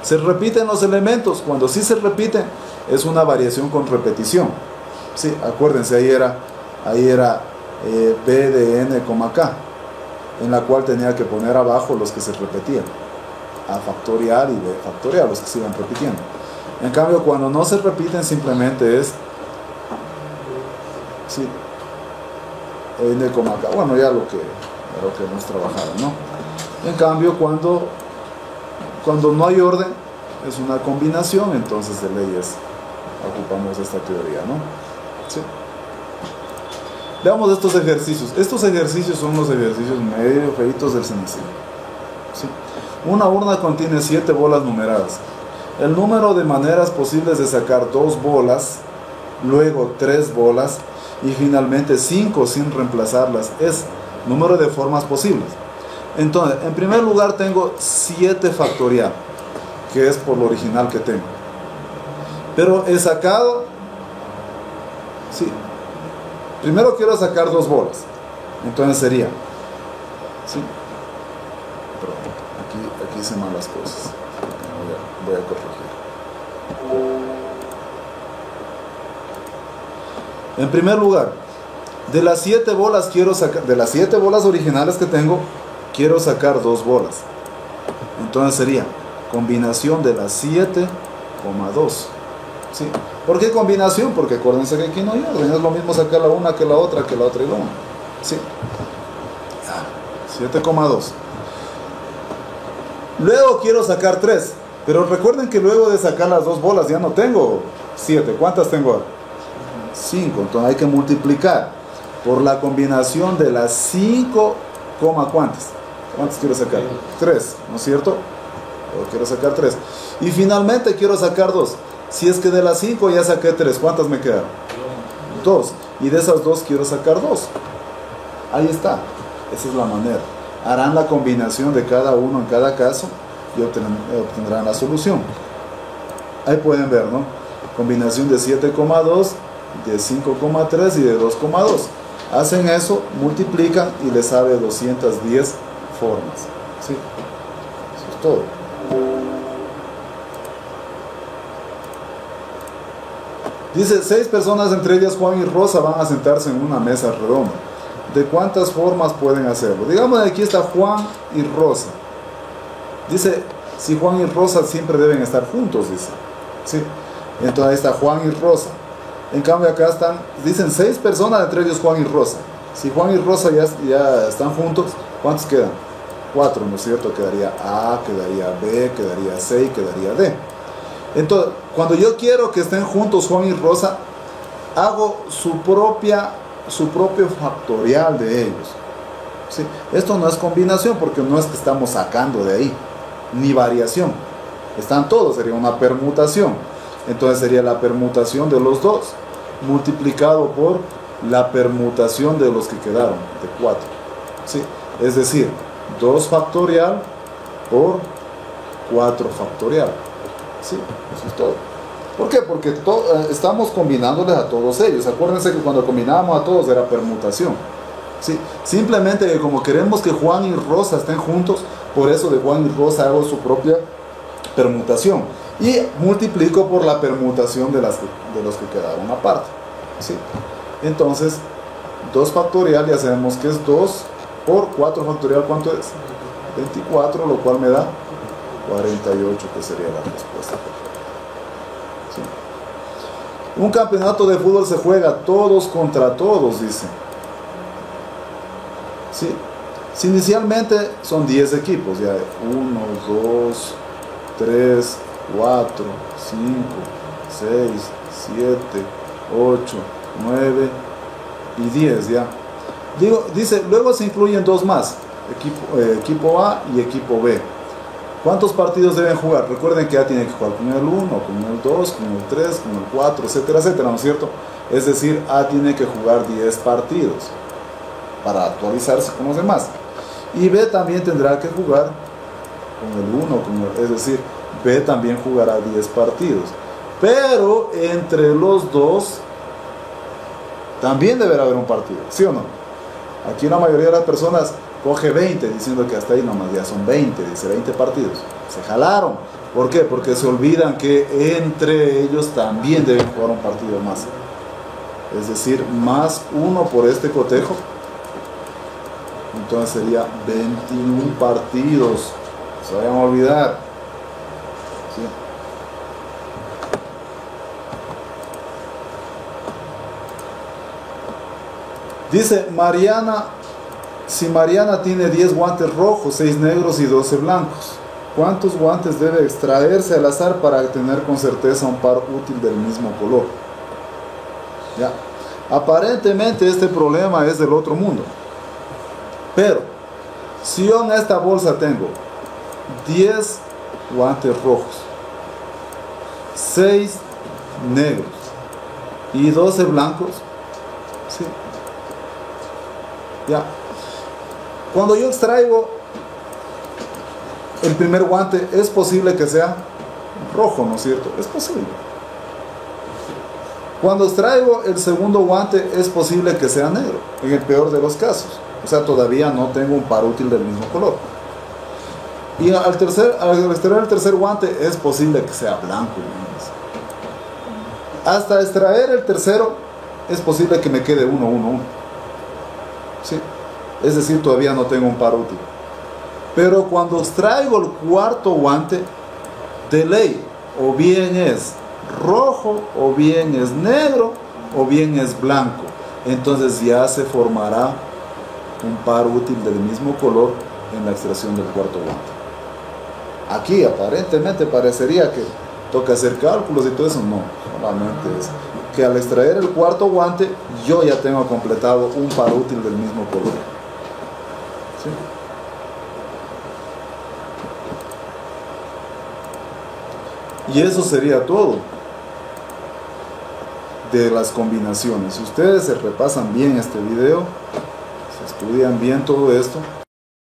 Se repiten los elementos, cuando sí se repiten, es una variación con repetición. Sí, acuérdense, ahí era b de n, k, en la cual tenía que poner abajo los que se repetían, a factorial y b factorial, los que se iban repitiendo. En cambio, cuando no se repiten, simplemente es sí, n, k, bueno, ya lo que hemos trabajado, ¿no? En cambio, cuando no hay orden, es una combinación, entonces de leyes ocupamos esta teoría, ¿no? ¿Sí? Veamos estos ejercicios. Estos ejercicios son los ejercicios medio feitos del semestre. ¿Sí? Una urna contiene 7 bolas numeradas. el número de maneras posibles de sacar 2 bolas, luego 3 bolas y finalmente 5 sin reemplazarlas es número de formas posibles. Entonces, en primer lugar tengo 7 factorial, que es por lo original que tengo. Pero he sacado, sí, primero quiero sacar 2 bolas. Entonces sería, sí, pero aquí hice mal las cosas. Voy a corregir. En primer lugar, de las 7 bolas quiero sacar, de las 7 bolas originales que tengo, quiero sacar 2 bolas. Entonces sería combinación de las 7,2. ¿Sí? ¿Por qué combinación? Porque acuérdense que aquí no hay orden, es lo mismo sacar la una que la otra y la una. ¿Sí? 7,2. Luego quiero sacar 3. Pero recuerden que luego de sacar las 2 bolas ya no tengo 7. ¿Cuántas tengo ahora? 5. Entonces hay que multiplicar por la combinación de las 5, ¿cuántas? ¿Cuántas quiero sacar? 3, ¿no es cierto? Yo quiero sacar 3. Y finalmente quiero sacar 2. Si es que de las 5 ya saqué 3, ¿cuántas me quedan? 2. Y de esas 2 quiero sacar 2. Ahí está. Esa es la manera. Harán la combinación de cada uno en cada caso y obtendrán la solución. Ahí pueden ver, ¿no? Combinación de 7,2, de 5,3 y de 2,2. Hacen eso, multiplican y les sale 210 formas. ¿Sí? Eso es todo. Dice, 6 personas, entre ellas Juan y Rosa, van a sentarse en una mesa redonda. ¿De cuántas formas pueden hacerlo? Digamos, aquí está Juan y Rosa. Dice, si Juan y Rosa siempre deben estar juntos, dice. ¿Sí? Entonces ahí está Juan y Rosa. En cambio acá están, dicen 6 personas, entre ellos Juan y Rosa. Si Juan y Rosa ya están juntos, ¿cuántos quedan? 4, ¿no es cierto? Quedaría A, quedaría B, quedaría C y quedaría D. Entonces, cuando yo quiero que estén juntos Juan y Rosa, hago su propio factorial de ellos. ¿Sí? Esto no es combinación porque no es que estamos sacando de ahí, ni variación. Están todos, sería una permutación. Entonces sería la permutación de los 2 multiplicado por la permutación de los que quedaron, de 4. ¿Sí? Es decir, 2 factorial por 4 factorial. ¿Sí? Eso es todo. ¿Por qué? Porque estamos combinándoles a todos ellos. Acuérdense que cuando combinábamos a todos era permutación. ¿Sí? Simplemente que como queremos que Juan y Rosa estén juntos, por eso de Juan y Rosa hago su propia permutación. Y multiplico por la permutación de los que quedaron aparte. ¿Sí? Entonces, 2 factorial ya sabemos que es 2 por 4 factorial. ¿Cuánto es? 24, lo cual me da 48, que sería la respuesta. ¿Sí? Un campeonato de fútbol se juega todos contra todos, dice. ¿Sí? Si inicialmente son 10 equipos, ya 1, 2, 3, 4, 5, 6, 7, 8, 9 y 10, ya. Dice, luego se incluyen 2 más, equipo A y equipo B. ¿Cuántos partidos deben jugar? Recuerden que ya tienen que jugar con el 1, con el 2, con el 3, con el 4, etcétera, etcétera, ¿no es cierto? Es decir, A tiene que jugar 10 partidos para actualizarse con los demás. Y B también tendrá que jugar con el 1, es decir, B también jugará 10 partidos. Pero entre los 2 también deberá haber un partido, ¿sí o no? Aquí la mayoría de las personas coge 20, diciendo que hasta ahí nomás ya son 20, dice 20 partidos. Se jalaron. ¿Por qué? Porque se olvidan que entre ellos también deben jugar un partido más. Es decir, más 1 por este cotejo. Entonces sería 21 partidos. No se vayan a olvidar. ¿Sí? Dice Mariana, si Mariana tiene 10 guantes rojos, 6 negros y 12 blancos, ¿cuántos guantes debe extraerse al azar para tener con certeza un par útil del mismo color? Ya. Aparentemente este problema es del otro mundo. Pero, si yo en esta bolsa tengo 10 guantes rojos, 6 negros y 12 blancos. ¿Sí? Ya. Cuando yo extraigo el primer guante, es posible que sea rojo, ¿no es cierto? Es posible. Cuando extraigo el segundo guante, es posible que sea negro, en el peor de los casos. O sea, todavía no tengo un par útil del mismo color. Y al extraer el tercer guante, es posible que sea blanco. Hasta extraer el tercero, es posible que me quede 1, 1, 1. ¿Sí? Es decir, todavía no tengo un par útil. Pero cuando extraigo el cuarto guante, de ley, o bien es rojo, o bien es negro, o bien es blanco. Entonces ya se formará un par útil del mismo color en la extracción del cuarto guante. Aquí aparentemente parecería que toca hacer cálculos y todo eso. No, solamente es que al extraer el cuarto guante, yo ya tengo completado un par útil del mismo color. ¿Sí? Y eso sería todo de las combinaciones. Si ustedes se repasan bien este video, se estudian bien todo esto,